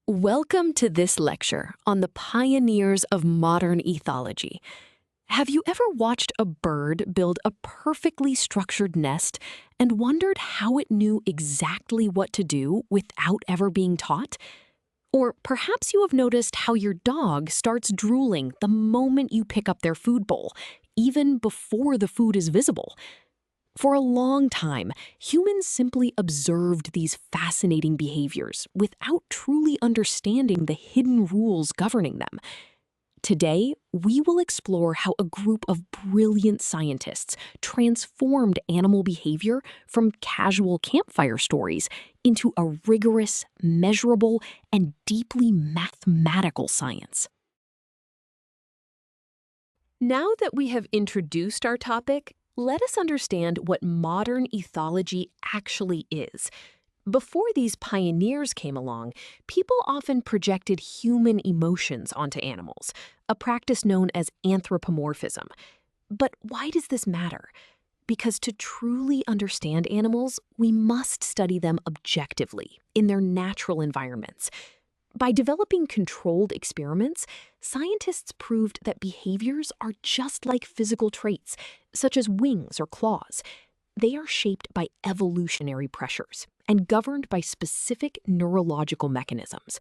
Welcome to this lecture on the pioneers of modern ethology. Have you ever watched a bird build a perfectly structured nest and wondered how it knew exactly what to do without ever being taught? Or perhaps you have noticed how your dog starts drooling the moment you pick up their food bowl, even before the food is visible. For a long time, humans simply observed these fascinating behaviors without truly understanding the hidden rules governing them. Today, we will explore how a group of brilliant scientists transformed animal behavior from casual campfire stories into a rigorous, measurable, and deeply mathematical science. Now that we have introduced our topic, let us understand what modern ethology actually is. Before these pioneers came along, people often projected human emotions onto animals, a practice known as anthropomorphism. But why does this matter? Because to truly understand animals, we must study them objectively, in their natural environments. By developing controlled experiments, scientists proved that behaviors are just like physical traits, such as wings or claws. They are shaped by evolutionary pressures and governed by specific neurological mechanisms.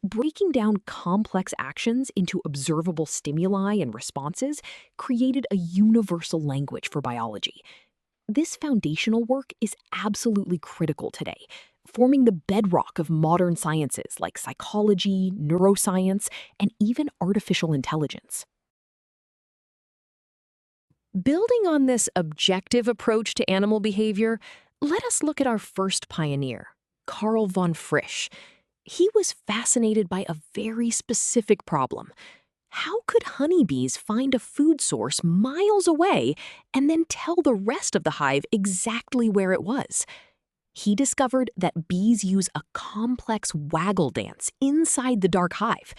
Breaking down complex actions into observable stimuli and responses created a universal language for biology. This foundational work is absolutely critical today, forming the bedrock of modern sciences like psychology, neuroscience, and even artificial intelligence. Building on this objective approach to animal behavior, let us look at our first pioneer, Carl von Frisch. He was fascinated by a very specific problem. How could honeybees find a food source miles away and then tell the rest of the hive exactly where it was? He discovered that bees use a complex waggle dance inside the dark hive.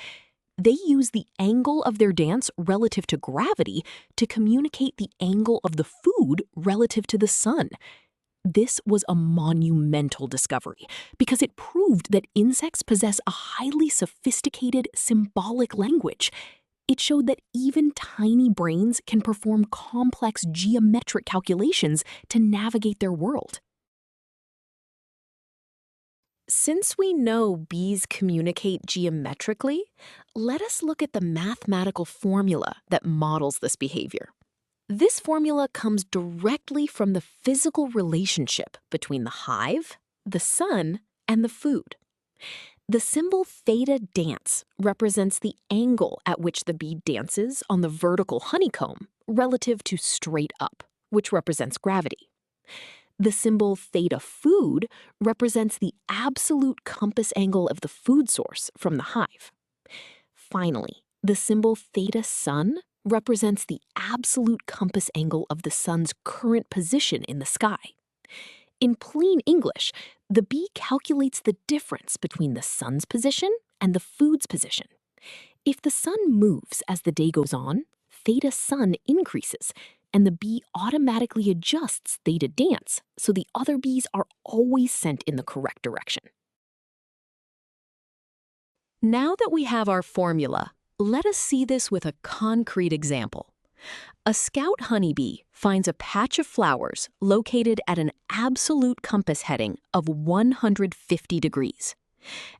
They use the angle of their dance relative to gravity to communicate the angle of the food relative to the sun. This was a monumental discovery because it proved that insects possess a highly sophisticated symbolic language. It showed that even tiny brains can perform complex geometric calculations to navigate their world. Since we know bees communicate geometrically, let us look at the mathematical formula that models this behavior. This formula comes directly from the physical relationship between the hive, the sun, and the food. The symbol theta dance represents the angle at which the bee dances on the vertical honeycomb relative to straight up, which represents gravity. The symbol theta food represents the absolute compass angle of the food source from the hive. Finally, the symbol theta sun represents the absolute compass angle of the sun's current position in the sky. In plain English, the bee calculates the difference between the sun's position and the food's position. If the sun moves as the day goes on, theta sun increases, and the bee automatically adjusts theta dance so the other bees are always sent in the correct direction. Now that we have our formula, let us see this with a concrete example. A scout honeybee finds a patch of flowers located at an absolute compass heading of 150 degrees.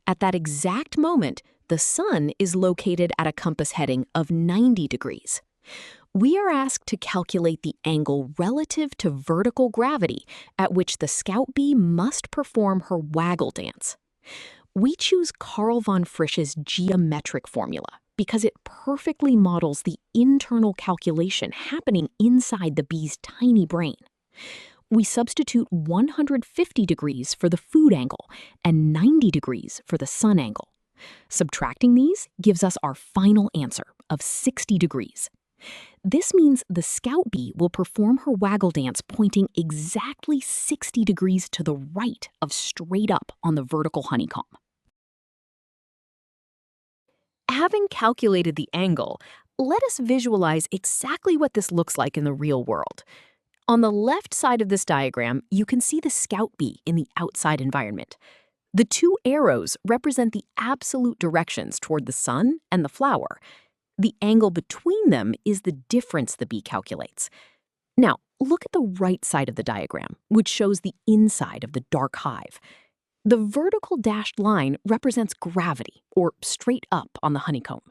At that exact moment, the sun is located at a compass heading of 90 degrees. We are asked to calculate the angle relative to vertical gravity at which the scout bee must perform her waggle dance. We choose Carl von Frisch's geometric formula because it perfectly models the internal calculation happening inside the bee's tiny brain. We substitute 150 degrees for the food angle and 90 degrees for the sun angle. Subtracting these gives us our final answer of 60 degrees. This means the scout bee will perform her waggle dance pointing exactly 60 degrees to the right of straight up on the vertical honeycomb. Having calculated the angle, let us visualize exactly what this looks like in the real world. On the left side of this diagram, you can see the scout bee in the outside environment. The two arrows represent the absolute directions toward the sun and the flower. The angle between them is the difference the bee calculates. Now, look at the right side of the diagram, which shows the inside of the dark hive. The vertical dashed line represents gravity, or straight up on the honeycomb.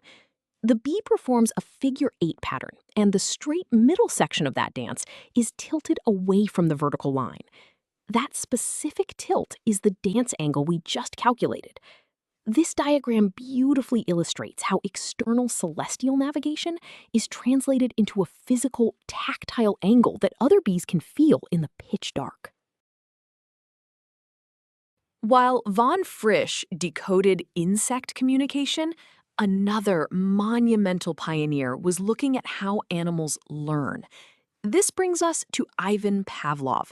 The bee performs a figure-8 pattern, and the straight middle section of that dance is tilted away from the vertical line. That specific tilt is the dance angle we just calculated. This diagram beautifully illustrates how external celestial navigation is translated into a physical, tactile angle that other bees can feel in the pitch dark. While von Frisch decoded insect communication, another monumental pioneer was looking at how animals learn. This brings us to Ivan Pavlov.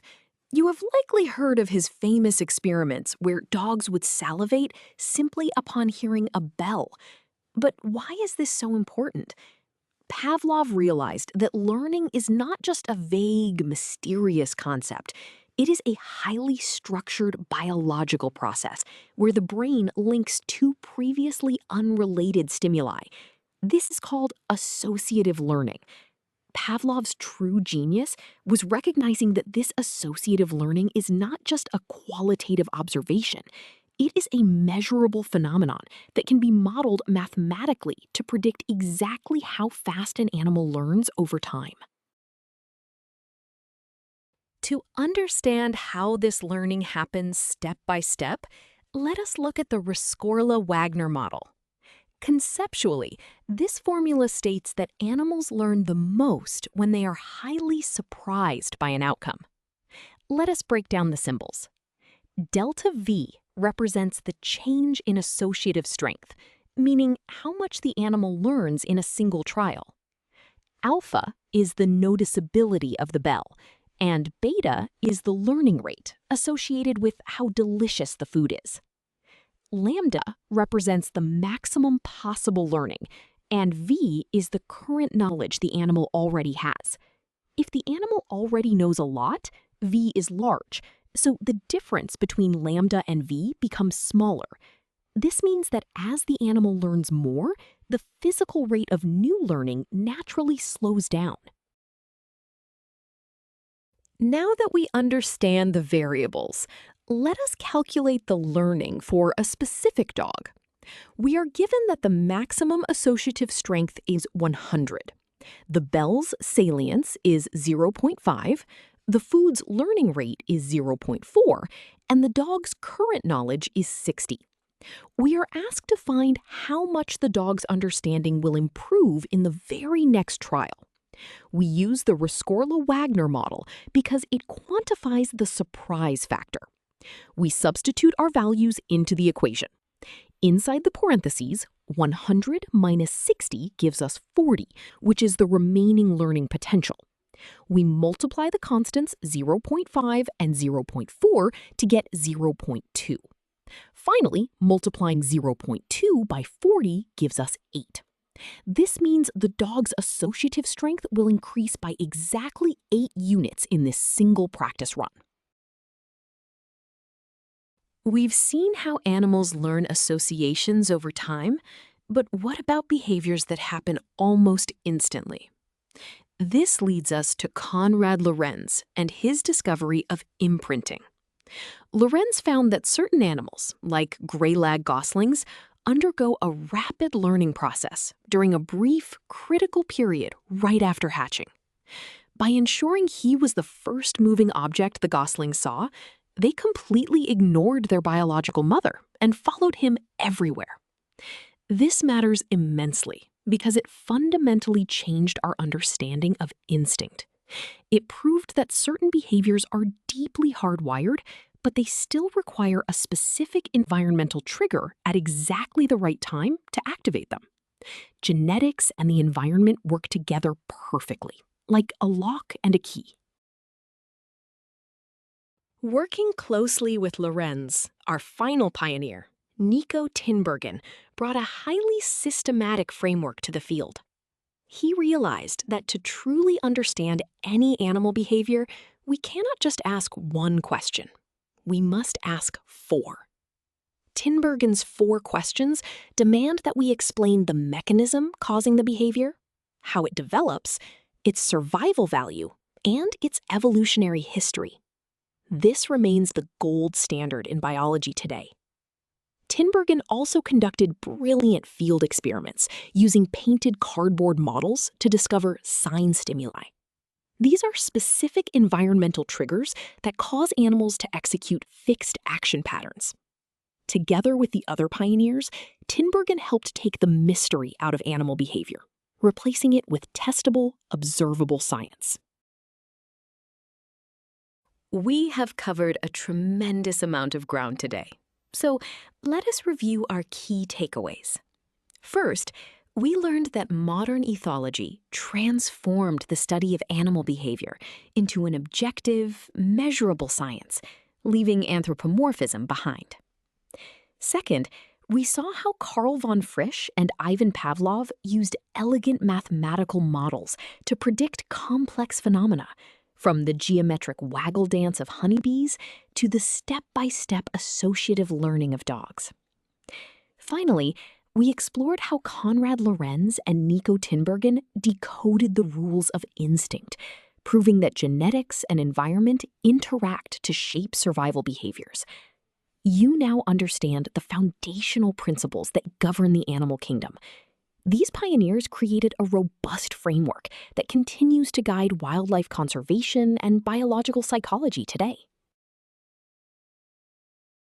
You have likely heard of his famous experiments where dogs would salivate simply upon hearing a bell. But why is this so important? Pavlov realized that learning is not just a vague, mysterious concept. It is a highly structured biological process where the brain links two previously unrelated stimuli. This is called associative learning. Pavlov's true genius was recognizing that this associative learning is not just a qualitative observation. It is a measurable phenomenon that can be modeled mathematically to predict exactly how fast an animal learns over time. To understand how this learning happens step by step, let us look at the Rescorla-Wagner model. Conceptually, this formula states that animals learn the most when they are highly surprised by an outcome. Let us break down the symbols. Delta V represents the change in associative strength, meaning how much the animal learns in a single trial. Alpha is the noticeability of the bell, and beta is the learning rate associated with how delicious the food is. Lambda represents the maximum possible learning, and V is the current knowledge the animal already has. If the animal already knows a lot, V is large, so the difference between lambda and V becomes smaller. This means that as the animal learns more, the physical rate of new learning naturally slows down. Now that we understand the variables, let us calculate the learning for a specific dog. We are given that the maximum associative strength is 100. The bell's salience is 0.5, the food's learning rate is 0.4, and the dog's current knowledge is 60. We are asked to find how much the dog's understanding will improve in the very next trial. We use the Rescorla-Wagner model because it quantifies the surprise factor. We substitute our values into the equation. Inside the parentheses, 100 minus 60 gives us 40, which is the remaining learning potential. We multiply the constants 0.5 and 0.4 to get 0.2. Finally, multiplying 0.2 by 40 gives us 8. This means the dog's associative strength will increase by exactly 8 units in this single practice run. We've seen how animals learn associations over time, but what about behaviors that happen almost instantly? This leads us to Konrad Lorenz and his discovery of imprinting. Lorenz found that certain animals, like gray-lag goslings, undergo a rapid learning process during a brief, critical period right after hatching. By ensuring he was the first moving object the goslings saw, they completely ignored their biological mother and followed him everywhere. This matters immensely because it fundamentally changed our understanding of instinct. It proved that certain behaviors are deeply hardwired, but they still require a specific environmental trigger at exactly the right time to activate them. Genetics and the environment work together perfectly, like a lock and a key. Working closely with Lorenz, our final pioneer, Nico Tinbergen, brought a highly systematic framework to the field. He realized that to truly understand any animal behavior, we cannot just ask one question. We must ask 4. Tinbergen's 4 questions demand that we explain the mechanism causing the behavior, how it develops, its survival value, and its evolutionary history. This remains the gold standard in biology today. Tinbergen also conducted brilliant field experiments using painted cardboard models to discover sign stimuli. These are specific environmental triggers that cause animals to execute fixed action patterns. Together with the other pioneers, Tinbergen helped take the mystery out of animal behavior, replacing it with testable, observable science. We have covered a tremendous amount of ground today. So let us review our key takeaways. First, we learned that modern ethology transformed the study of animal behavior into an objective, measurable science, leaving anthropomorphism behind. Second, we saw how Carl von Frisch and Ivan Pavlov used elegant mathematical models to predict complex phenomena, from the geometric waggle dance of honeybees to the step-by-step associative learning of dogs. Finally, we explored how Konrad Lorenz and Nico Tinbergen decoded the rules of instinct, proving that genetics and environment interact to shape survival behaviors. You now understand the foundational principles that govern the animal kingdom. These pioneers created a robust framework that continues to guide wildlife conservation and biological psychology today.